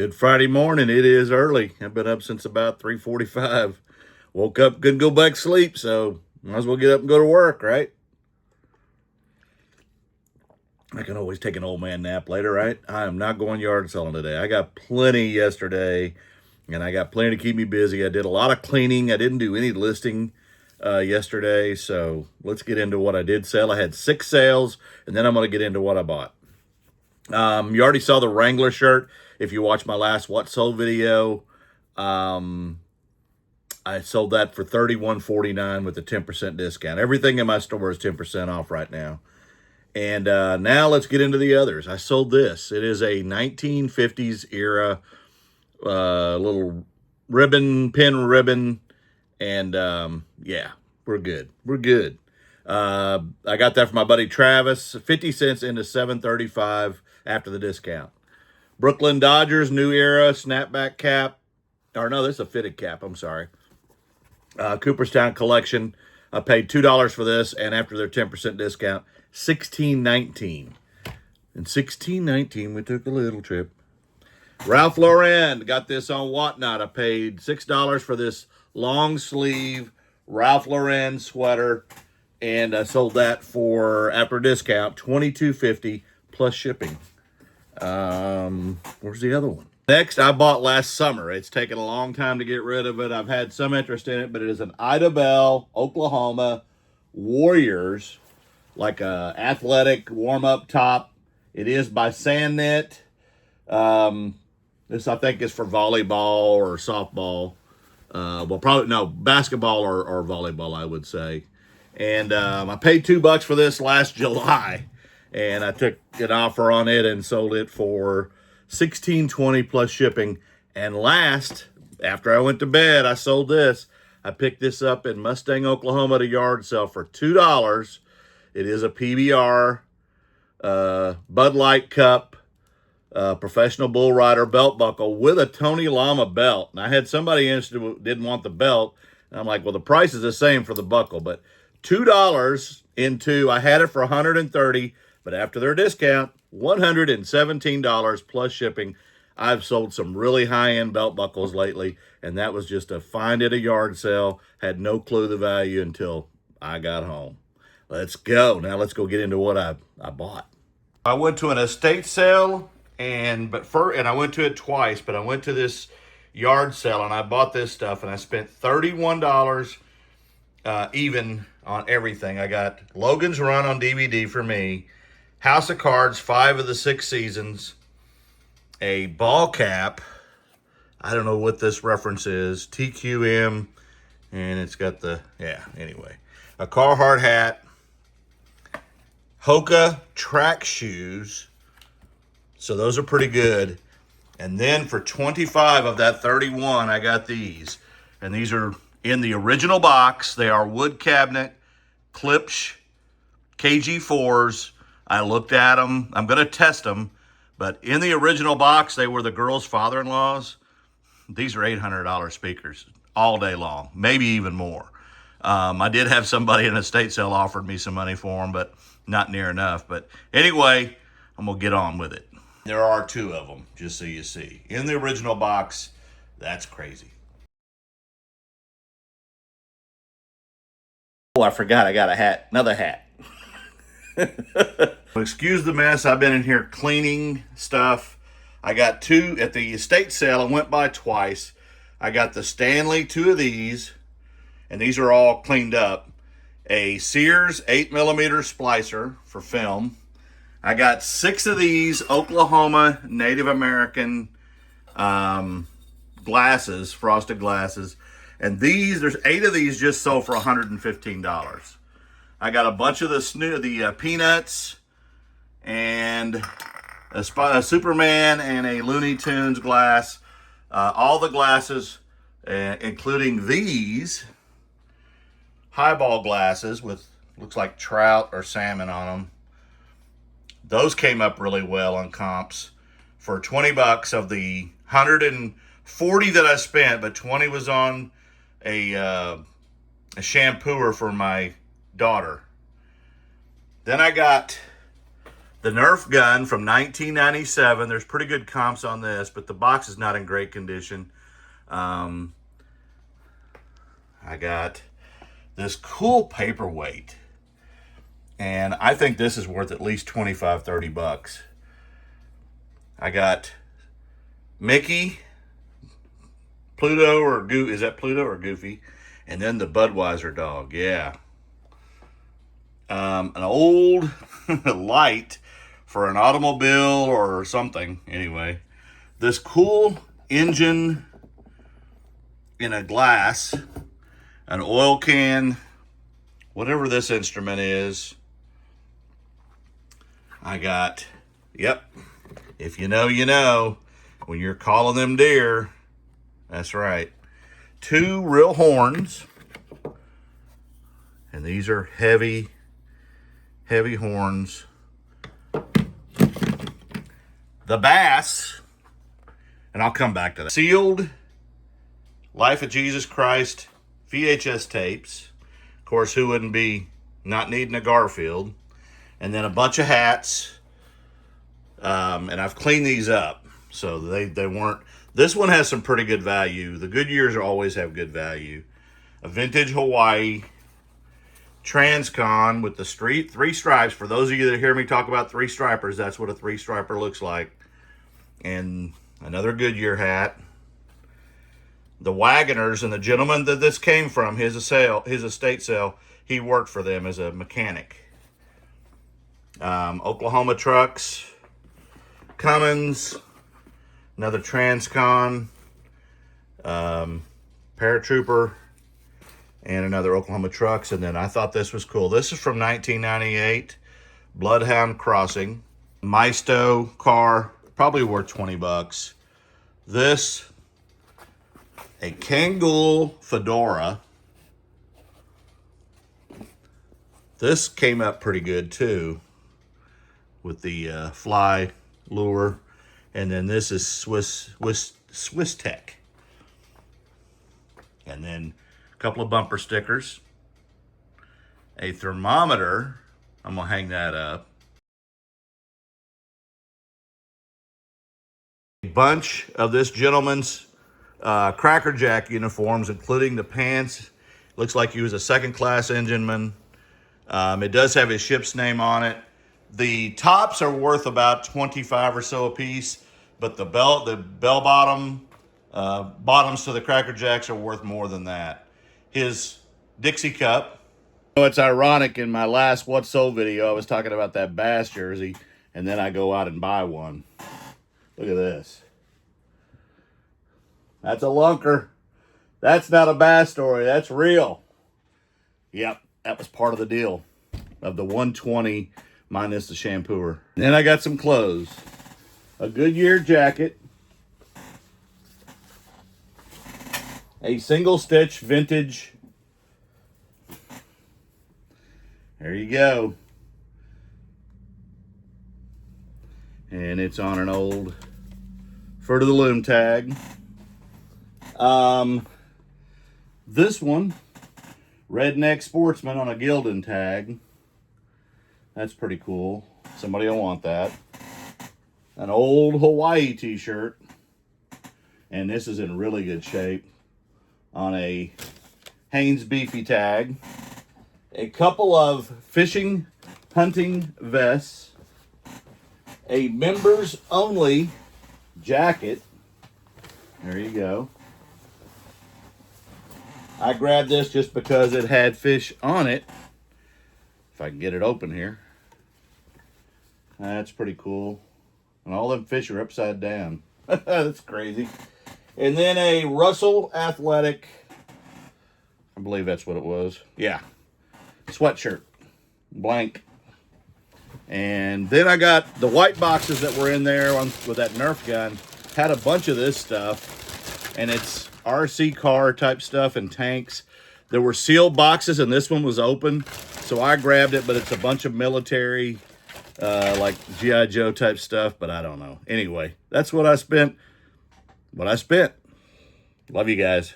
Good Friday morning. It is early. I've been up since about 3:45. Woke up, couldn't go back to sleep, so might as well get up and go to work, right? I can always take an old man nap later, right? I am not going yard selling today. I got plenty yesterday, and I got plenty to keep me busy. I did a lot of cleaning. I didn't do any listing yesterday, so let's get into what I did sell. I had 6 sales, and then I'm going to get into what I bought. You already saw the Wrangler shirt. If you watched my last What Sold video, um, I sold that for $31.49 with a 10% discount. Everything in my store is 10% off right now. And now let's get into the others. I sold this. It is a 1950s era little pin ribbon. And yeah, we're good. We're good. I got that from my buddy Travis. 50 cents into 7.35 after the discount. Brooklyn Dodgers new era snapback cap. Or no, this is a fitted cap. I'm sorry. Cooperstown collection. I paid $2 for this, and after their 10% discount, $16.19. In $16.19, we took a little trip. Ralph Lauren got this on Whatnot. I paid $6 for this long sleeve Ralph Lauren sweater, and I sold that for, after discount, $22.50 plus shipping. Where's the other one? Next, I bought last summer. It's taken a long time to get rid of it. I've had some interest in it, but it is an Ida Bell, Oklahoma Warriors, like a athletic warm-up top. It is by Sandknit. This, I think, is for volleyball or softball. Well, probably, no, basketball or volleyball, I would say. And I paid $2 for this last July, and I took an offer on it and sold it for $16.20 plus shipping. And last, after I went to bed, I sold this. I picked this up in Mustang, Oklahoma at a yard sale for $2. It is a PBR Bud Light Cup professional bull rider belt buckle with a Tony Lama belt. And I had somebody interested who didn't want the belt. And I'm like, well, the price is the same for the buckle, but $2 into, I had it for $130, but after their discount, $117 plus shipping. I've sold some really high-end belt buckles lately, and that was just a find at a yard sale. Had no clue the value until I got home. Let's go. Now let's go get into what I bought. I went to an estate sale, and I went to it twice, but I went to this yard sale and I bought this stuff, and I spent $31 even on everything. I got Logan's Run on DVD for me, House of Cards, 5 of the 6 seasons, a ball cap. I don't know what this reference is. TQM, and it's got the, yeah, anyway. A Carhartt hat, Hoka track shoes. So those are pretty good. And then for 25 of that 31, I got these. And these are in the original box. They are wood cabinet Klipsch KG4s. I looked at them. I'm going to test them. But in the original box, they were the girls' father-in-laws. These are $800 speakers all day long, maybe even more. I did have somebody in a estate sale offered me some money for them, but not near enough. But anyway, I'm going to get on with it. There are 2 of them, just so you see. In the original box, that's crazy. Oh, I forgot I got a hat, another hat. Excuse the mess. I've been in here cleaning stuff. I got 2 at the estate sale. I went by twice. I got the Stanley, 2 of these, and these are all cleaned up. A Sears 8mm splicer for film. I got 6 of these Oklahoma Native American glasses, frosted glasses. And these, there's 8 of these just sold for $115. I got a bunch of the Peanuts and a Superman and a Looney Tunes glass. All the glasses, including these highball glasses with, looks like trout or salmon on them. Those came up really well on comps for $20 of the 140 that I spent, but 20 was on a shampooer for my daughter. Then I got The Nerf gun from 1997. There's pretty good comps on this, but the box is not in great condition. I got this cool paperweight, and I think this is worth at least 25, 30 bucks. I got Mickey, Pluto, or is that Pluto or Goofy? And then the Budweiser dog, yeah. An old light for an automobile or something. Anyway, this cool engine in a glass, an oil can, whatever this instrument is. I got, yep, if you know, you know, when you're calling them deer, that's right. 2 real horns, and these are heavy horns. The bass, and I'll come back to that. Sealed Life of Jesus Christ VHS tapes. Of course, who wouldn't be not needing a Garfield? And then a bunch of hats. And I've cleaned these up, so they weren't. This one has some pretty good value. The Goodyears always have good value. A vintage Hawaii Transcon with the 3 stripes. For those of you that hear me talk about 3 stripers, that's what a 3 striper looks like. And another Goodyear hat. The Wagoners, and the gentleman that this came from, his estate sale, he worked for them as a mechanic. Oklahoma trucks, Cummins, another Transcon, Paratrooper, and another Oklahoma trucks. And then I thought this was cool. This is from 1998, Bloodhound Crossing. Maisto car, probably worth 20 bucks. This, a Kangol Fedora. This came up pretty good too, with the fly lure. And then this is Swiss Tech. And then a couple of bumper stickers. A thermometer. I'm going to hang that up. A bunch of this gentleman's Cracker Jack uniforms, including the pants. Looks like he was a 2nd-class engineman. It does have his ship's name on it. The tops are worth about 25 or so a piece, but the bell bottoms to the Cracker Jacks are worth more than that. His Dixie cup. It's ironic, in my last What's Sold video, I was talking about that Bass jersey, and then I go out and buy one. Look at this. That's a lunker. That's not a Bass story. That's real. Yep, that was part of the deal of the 120 minus the shampooer. Then I got some clothes. A Goodyear jacket. A single stitch vintage. There you go. And it's on an old Fruit of the Loom tag. This one, Redneck Sportsman on a Gildan tag. That's pretty cool. Somebody will want that. An old Hawaii t-shirt. And this is in really good shape. On a Hanes Beefy tag. A couple of fishing, hunting vests. A members only jacket. There you go. I grabbed this just because it had fish on it. If I can get it open here. That's pretty cool. And all them fish are upside down. That's crazy. And then a Russell Athletic. I believe that's what it was. Yeah. Sweatshirt. Blank. And then I got the white boxes that were in there with that Nerf gun. Had a bunch of this stuff. And it's RC car type stuff and tanks. There were sealed boxes and this one was open. So I grabbed it, but it's a bunch of military, like G.I. Joe type stuff, but I don't know. Anyway, that's what I spent. Love you guys.